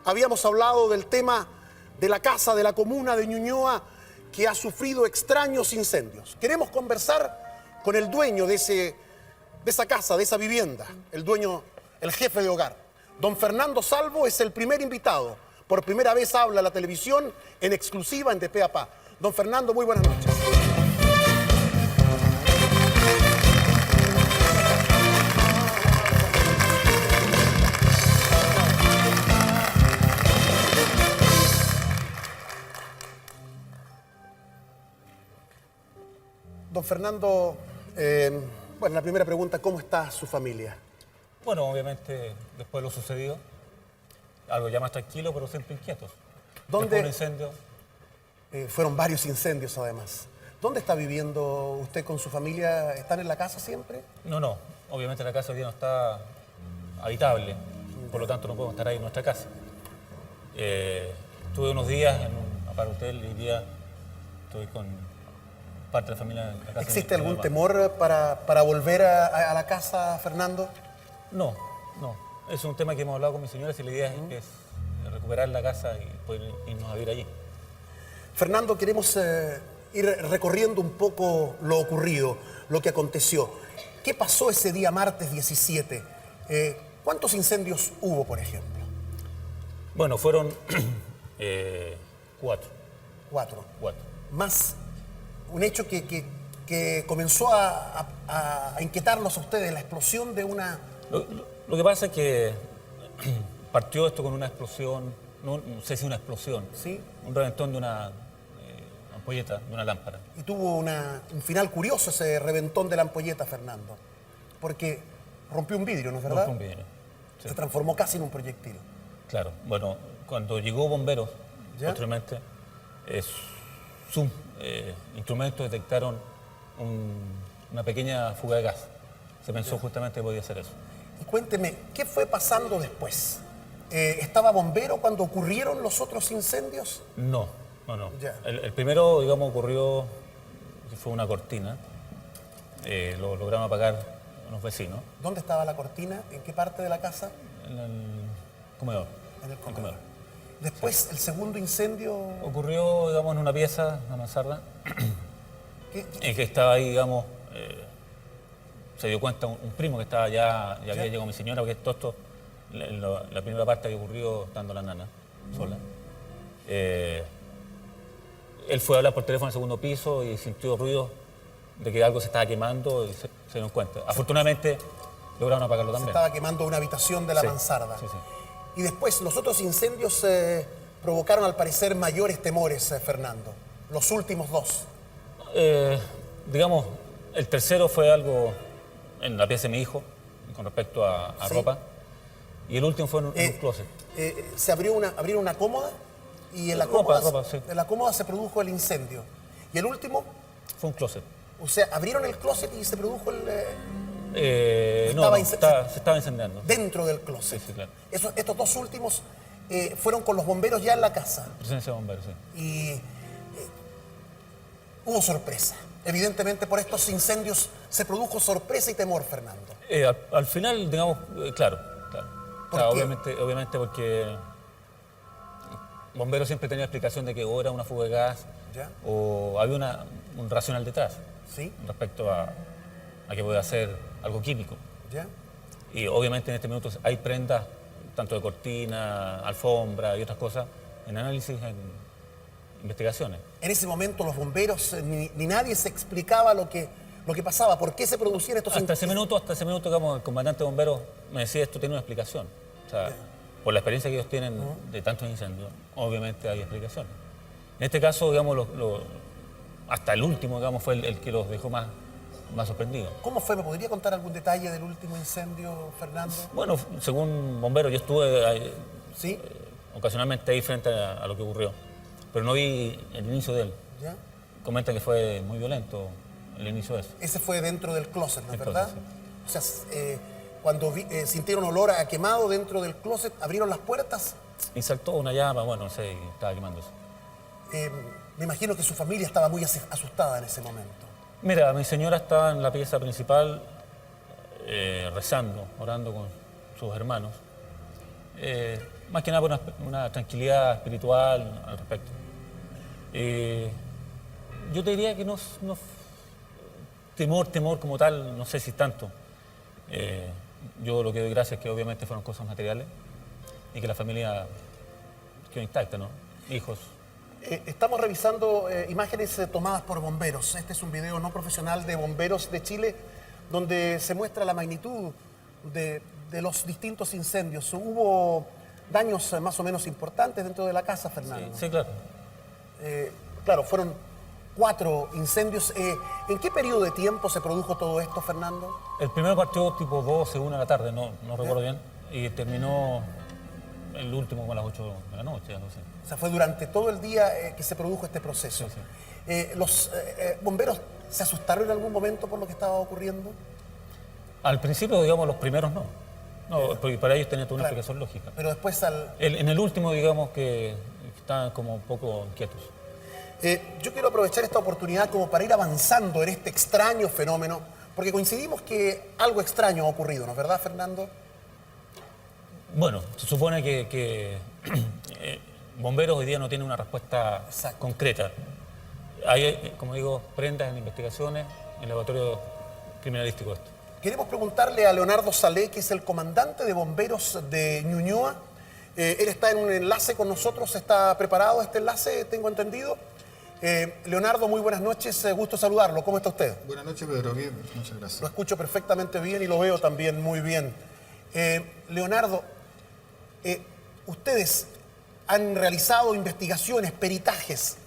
habíamos hablado del tema de la casa de la comuna de Ñuñoa que ha sufrido extraños incendios. Queremos conversar con el dueño de esa casa, de esa vivienda, el dueño, el jefe de hogar. Don Fernando Salvo es el primer invitado. Por primera vez habla la televisión en exclusiva en De Pe a Pa. Don Fernando, muy buenas noches. Don Fernando, bueno, la primera pregunta, ¿cómo está su familia? Bueno, obviamente, después de lo sucedido, algo ya más tranquilo, pero siempre inquietos. ¿Dónde? Después de un incendio. Fueron varios incendios, además. ¿Dónde está viviendo usted con su familia? ¿Están en la casa siempre? No. Obviamente la casa hoy día no está habitable, por lo tanto no podemos estar ahí en nuestra casa. Estuve unos días en un apart-hotel y hoy día estoy con parte de la familia en la casa. ¿Existe algún temor para volver a la casa, Fernando? No. Es un tema que hemos hablado con mis señores y la idea es recuperar la casa y poder irnos a vivir allí. Fernando, queremos ir recorriendo un poco lo ocurrido, lo que aconteció. ¿Qué pasó ese día martes 17? ¿Cuántos incendios hubo, por ejemplo? Bueno, fueron 4. Cuatro. 4. Más un hecho que comenzó a inquietarlos a ustedes, la explosión de una... Lo que pasa es que partió esto con una explosión, no sé si una explosión, ¿Sí? un reventón de una ampolleta, de una lámpara. Y tuvo un final curioso ese reventón de la ampolleta, Fernando, porque rompió un vidrio, ¿no es verdad? Rompió un vidrio. Sí. Se transformó casi en un proyectil. Claro, bueno, cuando llegó bomberos, ¿Ya? posteriormente, sus instrumentos detectaron una pequeña fuga de gas. Se pensó justamente que podía ser eso. Y cuénteme, ¿qué fue pasando después? ¿Estaba bombero cuando ocurrieron los otros incendios? No. Ya. El primero, digamos, ocurrió, que fue una cortina. Lo lograron apagar unos vecinos ¿Dónde estaba la cortina? ¿En qué parte de la casa? en el comedor. En el comedor. Después, el segundo incendio... Ocurrió, digamos, en una pieza, una mansarda, ¿Qué? en que estaba ahí, digamos, se dio cuenta un primo que estaba ya había llegado mi señora, porque todo esto, la primera parte que ocurrió estando la nana sola. Él fue a hablar por teléfono al segundo piso y sintió ruido de que algo se estaba quemando y se dio cuenta. Afortunadamente lograron apagarlo Se también. estaba quemando una habitación de la Sí, mansarda. sí. Y después, los otros incendios provocaron, al parecer, mayores temores, Fernando. Los últimos dos. Digamos, el tercero fue algo en la pieza de mi hijo, con respecto a Sí. ropa. Y el último fue en un closet. Se abrieron una cómoda y en la Ropa, cómoda, sí. en la cómoda se produjo el incendio. Y el último, Fue un closet. o sea, abrieron el closet y se produjo No, Estaba se estaba incendiando. dentro del closet. Sí, claro. Estos dos últimos fueron con los bomberos ya en la casa. Presencia de bomberos, sí. Y hubo sorpresa. Evidentemente, por estos incendios se produjo sorpresa y temor, Fernando. Al final, digamos, claro. ¿Por Claro, qué? obviamente porque bomberos siempre tenía explicación de que o era una fuga de gas ¿Ya? o había un racional detrás ¿Sí? respecto a que podía ser algo químico. ¿Ya? Y obviamente en este minuto hay prendas, tanto de cortina, alfombra y otras cosas, en análisis, en investigaciones. En ese momento los bomberos, ni nadie se explicaba lo que pasaba, por qué se producían estos Hasta ese minuto, digamos, el comandante de bomberos me decía esto tiene una explicación. O sea, por la experiencia que ellos tienen de tantos incendios, obviamente hay explicaciones. En este caso, digamos, hasta el último, digamos, fue el que los dejó más sorprendidos. ¿Cómo fue? ¿Me podría contar algún detalle del último incendio, Fernando? Bueno, según bomberos, yo estuve ¿Sí? ocasionalmente ahí frente a lo que ocurrió, pero no vi el inicio de él. ¿Ya? Comentan que fue muy violento el inicio de eso. Ese fue dentro del closet, ¿no es verdad? Entonces, O sea, cuando sintieron olor a quemado dentro del closet, abrieron las puertas. Y saltó una llama, bueno, no sé, y estaba quemándose. Me imagino que su familia estaba muy asustada en ese momento. Mira, mi señora estaba en la pieza principal rezando, orando con sus hermanos. más que nada por una tranquilidad espiritual al respecto. Yo te diría que temor como tal, no sé si tanto. Yo lo que doy gracias es que obviamente fueron cosas materiales y que la familia quedó intacta, ¿no? Hijos. Estamos revisando imágenes tomadas por bomberos. Este es un video no profesional de bomberos de Chile donde se muestra la magnitud de los distintos incendios. Hubo daños más o menos importantes dentro de la casa, Fernando. Sí, claro. Claro, fueron 4 incendios. ¿En qué periodo de tiempo se produjo todo esto, Fernando? El primero partió tipo 12, 1 de la tarde, no recuerdo bien, y terminó el último como a las 8 de la noche, no sé. O sea, fue durante todo el día que se produjo este proceso. Sí. ¿Los bomberos se asustaron en algún momento por lo que estaba ocurriendo? Al principio, digamos, los primeros no. No, porque para ellos tenía toda una explicación lógica. Pero después En el último, digamos, que estaban como un poco inquietos. Yo quiero aprovechar esta oportunidad como para ir avanzando en este extraño fenómeno, porque coincidimos que algo extraño ha ocurrido, ¿no es verdad, Fernando? Bueno, se supone que bomberos hoy día no tienen una respuesta concreta. Hay, como digo, prendas en investigaciones, en el laboratorio criminalístico esto. Queremos preguntarle a Leonardo Salé, que es el comandante de bomberos de Ñuñoa. Él está en un enlace con nosotros, está preparado este enlace, tengo entendido. Leonardo, muy buenas noches, gusto saludarlo. ¿Cómo está usted? Buenas noches, Pedro. Bien, muchas gracias. Lo escucho perfectamente bien y lo veo también muy bien. Leonardo, ustedes han realizado investigaciones, peritajes.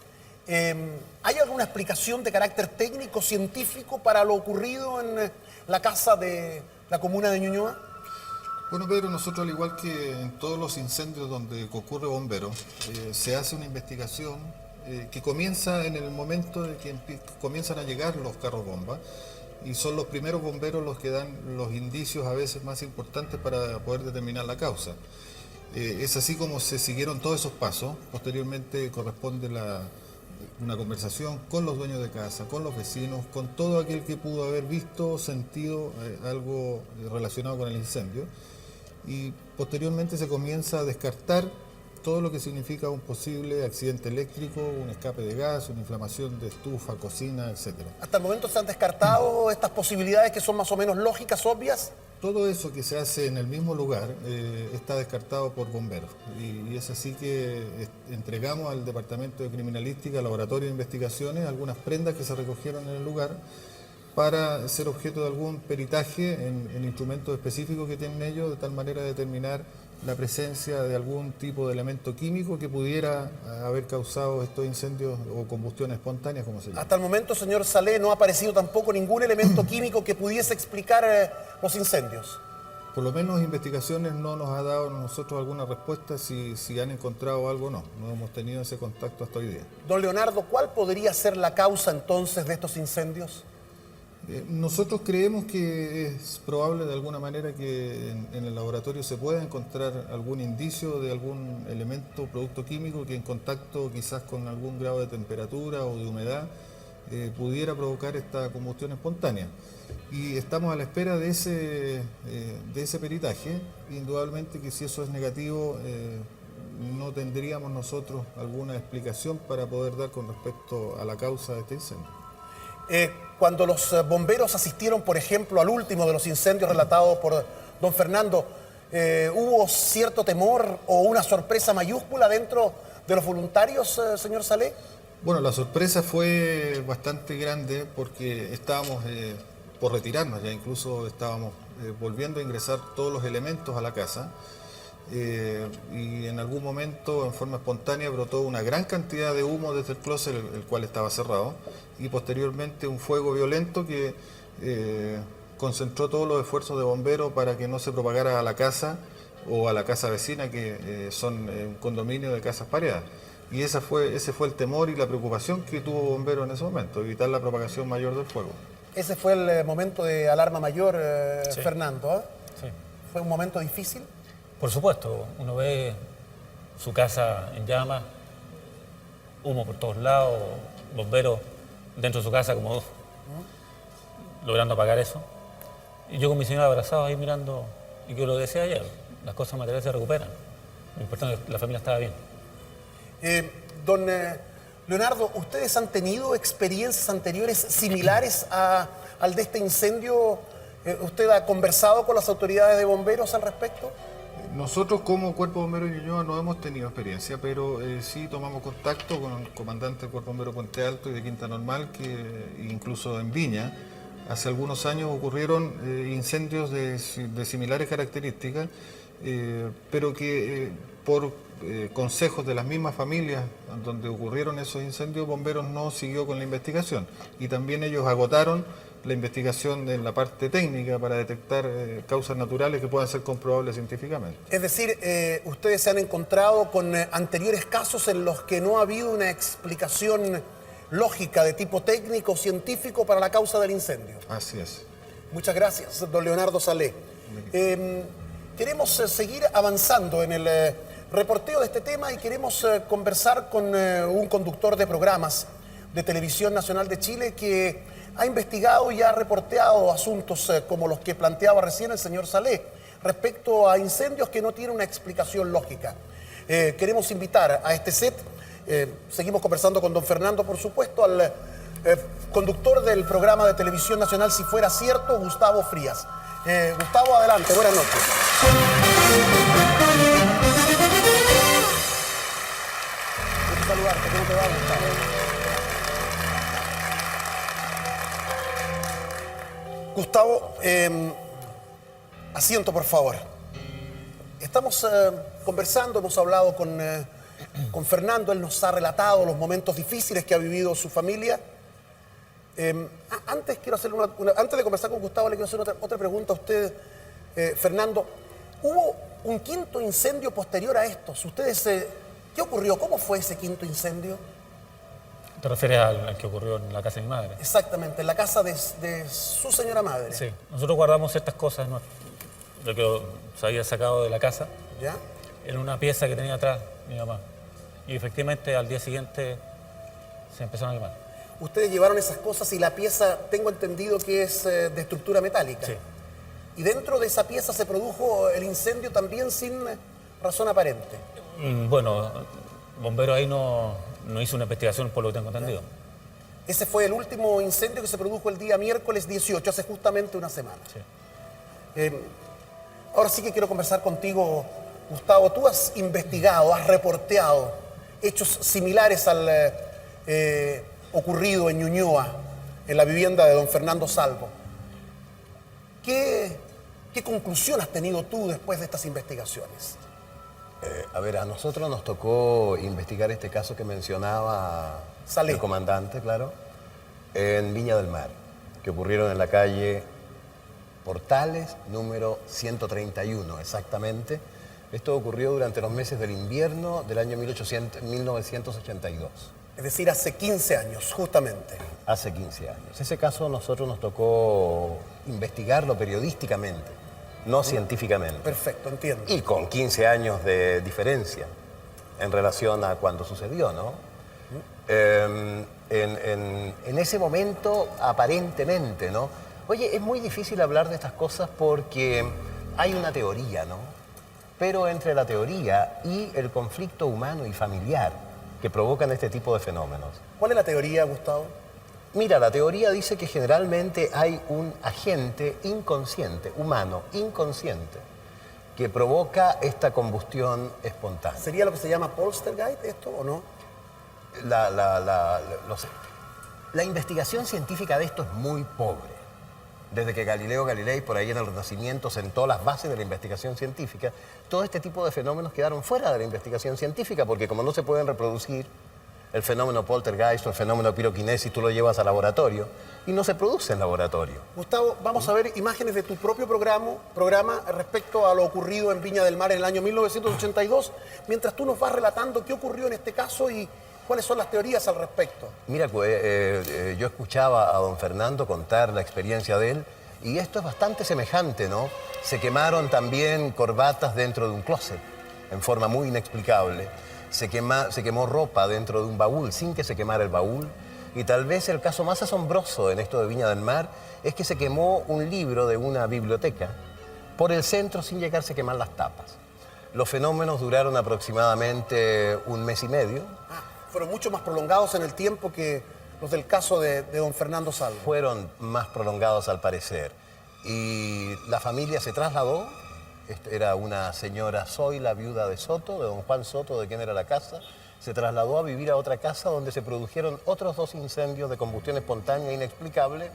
¿Hay alguna explicación de carácter técnico, científico para lo ocurrido en la casa de la comuna de Ñuñoa? Bueno, Pedro, nosotros al igual que en todos los incendios donde concurre bombero, se hace una investigación que comienza en el momento de que comienzan a llegar los carros bomba y son los primeros bomberos los que dan los indicios a veces más importantes para poder determinar la causa. Es así como se siguieron todos esos pasos. Posteriormente corresponde una conversación con los dueños de casa, con los vecinos, con todo aquel que pudo haber visto o sentido algo relacionado con el incendio. Y posteriormente se comienza a descartar todo lo que significa un posible accidente eléctrico, un escape de gas, una inflamación de estufa, cocina, etc. ¿Hasta el momento se han descartado estas posibilidades que son más o menos lógicas, obvias? Todo eso que se hace en el mismo lugar está descartado por bomberos. Y es así que entregamos al Departamento de Criminalística, al Laboratorio de Investigaciones, algunas prendas que se recogieron en el lugar para ser objeto de algún peritaje en instrumentos específicos que tienen ellos, de tal manera de determinar la presencia de algún tipo de elemento químico que pudiera haber causado estos incendios o combustiones espontáneas, como se llama. Hasta el momento, señor Salé, no ha aparecido tampoco ningún elemento químico que pudiese explicar los incendios. Por lo menos investigaciones no nos ha dado a nosotros alguna respuesta si han encontrado algo o no. No hemos tenido ese contacto hasta hoy día. Don Leonardo, ¿cuál podría ser la causa entonces de estos incendios? Nosotros creemos que es probable de alguna manera que en el laboratorio se pueda encontrar algún indicio de algún elemento o producto químico que en contacto quizás con algún grado de temperatura o de humedad pudiera provocar esta combustión espontánea. Y estamos a la espera de ese peritaje. Indudablemente que si eso es negativo, no tendríamos nosotros alguna explicación para poder dar con respecto a la causa de este incendio. Cuando los bomberos asistieron, por ejemplo, al último de los incendios relatados por don Fernando, ¿hubo cierto temor o una sorpresa mayúscula dentro de los voluntarios, señor Salé? Bueno, la sorpresa fue bastante grande porque estábamos por retirarnos, ya incluso estábamos volviendo a ingresar todos los elementos a la casa. Y en algún momento, en forma espontánea, brotó una gran cantidad de humo desde el closet, el cual estaba cerrado, y posteriormente un fuego violento que concentró todos los esfuerzos de bomberos para que no se propagara a la casa o a la casa vecina, que son un condominio de casas pareadas. Y ese fue el temor y la preocupación que tuvo bomberos en ese momento, evitar la propagación mayor del fuego. Ese fue el momento de alarma mayor, Sí. Fernando, ¿eh? Sí. ¿Fue un momento difícil? Por supuesto, uno ve su casa en llamas, humo por todos lados, bomberos dentro de su casa como logrando apagar eso. Y yo con mi señora abrazado ahí mirando, y que lo decía ayer, las cosas materiales se recuperan. Lo importante es que la familia estaba bien. Don Leonardo, ¿ustedes han tenido experiencias anteriores similares al de este incendio? ¿Usted ha conversado con las autoridades de bomberos al respecto? Nosotros como Cuerpo Bombero de Ñuñoa no hemos tenido experiencia, pero sí tomamos contacto con el comandante del Cuerpo Bombero Puente Alto y de Quinta Normal, que incluso en Viña, hace algunos años ocurrieron incendios de similares características, pero que por consejos de las mismas familias donde ocurrieron esos incendios, Bomberos no siguió con la investigación. Y también ellos agotaron la investigación en la parte técnica para detectar causas naturales que puedan ser comprobables científicamente. Es decir, ustedes se han encontrado con anteriores casos en los que no ha habido una explicación lógica de tipo técnico o científico para la causa del incendio. Así es. Muchas gracias, don Leonardo Salé. Queremos seguir avanzando en el reporteo de este tema y queremos conversar con un conductor de programas de Televisión Nacional de Chile que ha investigado y ha reporteado asuntos como los que planteaba recién el señor Salé respecto a incendios que no tienen una explicación lógica. Queremos invitar a este set, seguimos conversando con don Fernando, por supuesto, al conductor del programa de Televisión Nacional Si Fuera Cierto, Gustavo Frías. Gustavo, adelante, buenas noches. Quiero saludarte, ¿cómo te va, Gustavo? Gustavo, asiento, por favor. Estamos conversando, hemos hablado con Fernando, él nos ha relatado los momentos difíciles que ha vivido su familia. Antes de conversar con Gustavo, le quiero hacer otra pregunta a usted, Fernando. ¿Hubo un quinto incendio posterior a estos? ¿Ustedes qué ocurrió? ¿Cómo fue ese quinto incendio? ¿Te refieres al que ocurrió en la casa de mi madre? Exactamente, en la casa de su señora madre. Sí, nosotros guardamos ciertas cosas, ¿no?, lo que se había sacado de la casa, ¿Ya? en una pieza que tenía atrás mi mamá. Y efectivamente al día siguiente se empezaron a quemar. Ustedes llevaron esas cosas y la pieza, tengo entendido que es de estructura metálica. Sí. Y dentro de esa pieza se produjo el incendio también sin razón aparente. Bueno, Bombero ahí no hizo una investigación por lo que tengo entendido. Ese fue el último incendio que se produjo el día miércoles 18, hace justamente una semana. Sí. Ahora sí que quiero conversar contigo, Gustavo. Tú has investigado, has reporteado hechos similares al ocurrido en Ñuñoa, en la vivienda de don Fernando Salvo. ¿Qué conclusión has tenido tú después de estas investigaciones? A ver, a nosotros nos tocó investigar este caso que mencionaba Salé. el comandante, claro, en Viña del Mar, que ocurrieron en la calle Portales, número 131, exactamente. Esto ocurrió durante los meses del invierno del año 1982. Es decir, hace 15 años, justamente. Hace 15 años. Ese caso a nosotros nos tocó investigarlo periodísticamente, no científicamente. Perfecto, entiendo. Y con 15 años de diferencia en relación a cuando sucedió, ¿no? En ese momento, aparentemente, ¿no? Oye, es muy difícil hablar de estas cosas porque hay una teoría, ¿no? Pero entre la teoría y el conflicto humano y familiar que provocan este tipo de fenómenos. ¿Cuál es la teoría, Gustavo? Mira, la teoría dice que generalmente hay un agente inconsciente, humano, inconsciente, que provoca esta combustión espontánea. ¿Sería lo que se llama poltergeist esto o no? La investigación científica de esto es muy pobre. Desde que Galileo Galilei, por ahí en el Renacimiento, sentó las bases de la investigación científica, todo este tipo de fenómenos quedaron fuera de la investigación científica, porque como no se pueden reproducir, el fenómeno poltergeist o el fenómeno piroquinesis, tú lo llevas al laboratorio y no se produce en laboratorio. Gustavo, vamos a ver imágenes de tu propio programa respecto a lo ocurrido en Viña del Mar en el año 1982, mientras tú nos vas relatando qué ocurrió en este caso y cuáles son las teorías al respecto. Mira, yo escuchaba a don Fernando contar la experiencia de él y esto es bastante semejante, ¿no? Se quemaron también corbatas dentro de un closet en forma muy inexplicable. Se quemó ropa dentro de un baúl sin que se quemara el baúl. Y tal vez el caso más asombroso en esto de Viña del Mar es que se quemó un libro de una biblioteca por el centro sin llegarse a quemar las tapas. Los fenómenos duraron aproximadamente un mes y medio. Fueron mucho más prolongados en el tiempo que los del caso de don Fernando Salvo. Fueron más prolongados al parecer. Y la familia se trasladó. Era una señora Zoila, viuda de Soto, de don Juan Soto, de quien era la casa. Se trasladó a vivir a otra casa donde se produjeron otros 2 incendios de combustión espontánea inexplicable.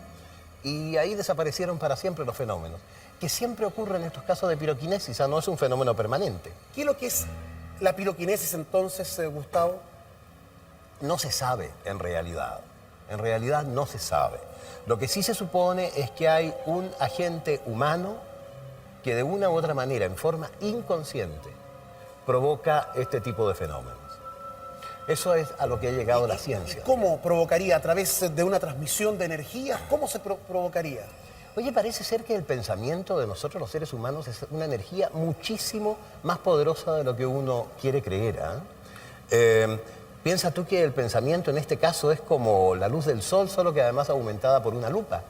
Y ahí desaparecieron para siempre los fenómenos, que siempre ocurre en estos casos de piroquinesis, no es un fenómeno permanente. ¿Qué es lo que es la piroquinesis entonces, Gustavo? No se sabe en realidad no se sabe. Lo que sí se supone es que hay un agente humano que de una u otra manera, en forma inconsciente, provoca este tipo de fenómenos. Eso es a lo que ha llegado la ciencia. ¿Cómo provocaría? ¿A través de una transmisión de energía? ¿Cómo se provocaría? Oye, parece ser que el pensamiento de nosotros los seres humanos es una energía muchísimo más poderosa de lo que uno quiere creer. Piensa tú que el pensamiento en este caso es como la luz del sol, solo que además aumentada por una lupa.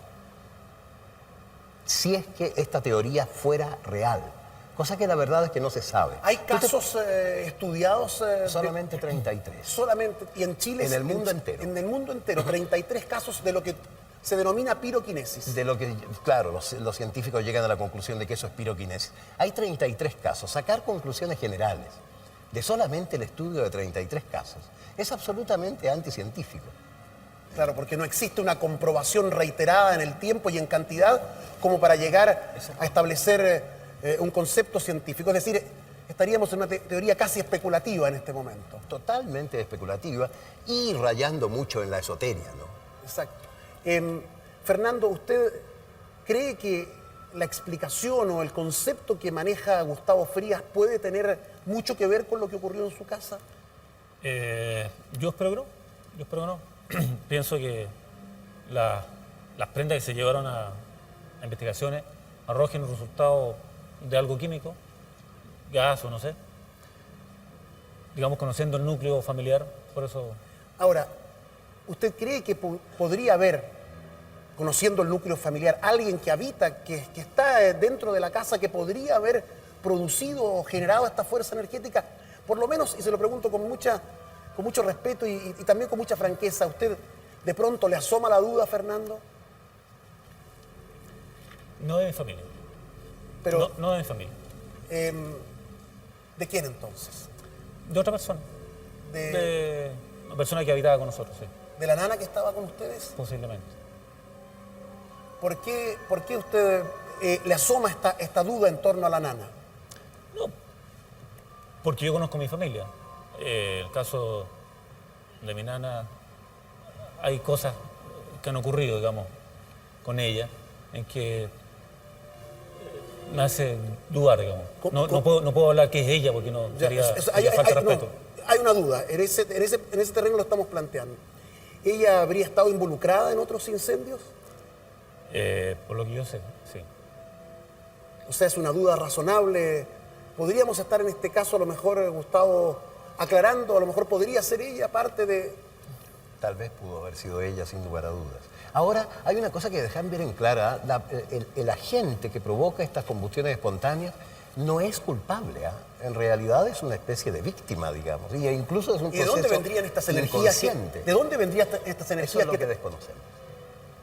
Si es que esta teoría fuera real, cosa que la verdad es que no se sabe. ¿Hay casos estudiados? Solamente 33. Solamente, y en Chile... En el mundo entero. En el mundo entero, 33 casos de lo que se denomina piroquinesis. De lo que, claro, los científicos llegan a la conclusión de que eso es piroquinesis. Hay 33 casos. Sacar conclusiones generales de solamente el estudio de 33 casos es absolutamente anticientífico. Claro, porque no existe una comprobación reiterada en el tiempo y en cantidad como para llegar a establecer un concepto científico. Es decir, estaríamos en una teoría casi especulativa en este momento. Totalmente especulativa y rayando mucho en la esoteria, ¿no? Exacto. Fernando, ¿usted cree que la explicación o el concepto que maneja Gustavo Frías puede tener mucho que ver con lo que ocurrió en su casa? Yo espero que no. Pienso que las prendas que se llevaron a investigaciones arrojen un resultado de algo químico, gas o no sé, digamos conociendo el núcleo familiar, por eso... Ahora, ¿usted cree que podría haber, conociendo el núcleo familiar, alguien que habita, que está dentro de la casa, que podría haber producido o generado esta fuerza energética? Por lo menos, y se lo pregunto con mucho respeto y también con mucha franqueza, ¿a usted de pronto le asoma la duda, Fernando? No de mi familia. Pero, no de mi familia. ¿de quién entonces? De otra persona. De una persona que habitaba con nosotros, sí. ¿De la nana que estaba con ustedes? Posiblemente. ¿Por qué usted le asoma esta duda en torno a la nana? No, porque yo conozco a mi familia. El caso de mi nana, hay cosas que han ocurrido, digamos, con ella, en que me hace dudar, digamos. No puedo hablar que es ella porque no sería falta de respeto. No, hay una duda, en ese terreno lo estamos planteando. ¿Ella habría estado involucrada en otros incendios? Por lo que yo sé, sí. O sea, es una duda razonable. ¿Podríamos estar en este caso, a lo mejor, Gustavo, aclarando, a lo mejor podría ser ella parte de...? Tal vez pudo haber sido ella, sin lugar a dudas. Ahora, hay una cosa que dejan bien en clara, el agente que provoca estas combustiones espontáneas no es culpable, en realidad es una especie de víctima, digamos, y incluso es un proceso ¿Y de dónde vendrían estas energías? inconsciente. ¿De dónde vendrían estas energías? Eso es lo que desconocemos.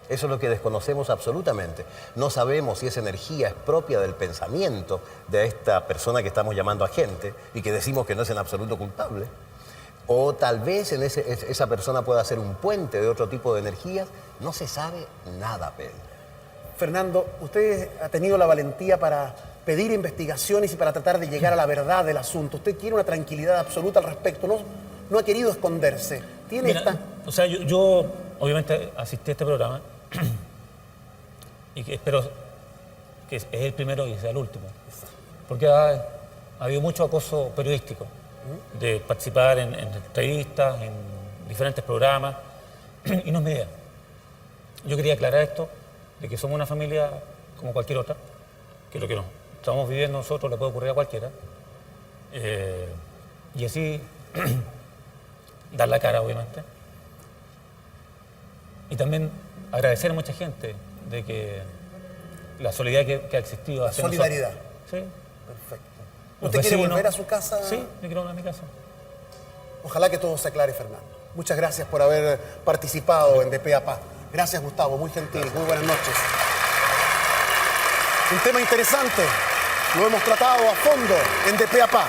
Eso es lo que desconocemos absolutamente. No sabemos si esa energía es propia del pensamiento de esta persona que estamos llamando agente y que decimos que no es en absoluto culpable. O tal vez esa persona pueda ser un puente de otro tipo de energías. No se sabe nada, Pedro. Fernando, usted ha tenido la valentía para pedir investigaciones y para tratar de llegar a la verdad del asunto. Usted quiere una tranquilidad absoluta al respecto. No ha querido esconderse. Tiene Mira, o sea, yo obviamente asistí a este programa y que espero que es el primero y sea el último. Porque ha habido mucho acoso periodístico de participar en entrevistas, en diferentes programas, y no es mi idea. Yo quería aclarar esto, de que somos una familia como cualquier otra, que lo que nos estamos viviendo nosotros le puede ocurrir a cualquiera, y así dar la cara, obviamente. Y también agradecer a mucha gente de que la solidaridad que ha existido. La solidaridad. Sí. Perfecto. ¿Usted quiere volver a su casa? Sí, me quiero volver a mi casa. Ojalá que todo se aclare, Fernando. Muchas gracias por haber participado en De Pe a Pa. Gracias, Gustavo, muy gentil, muy buenas noches. Un tema interesante, lo hemos tratado a fondo en De Pe a Pa.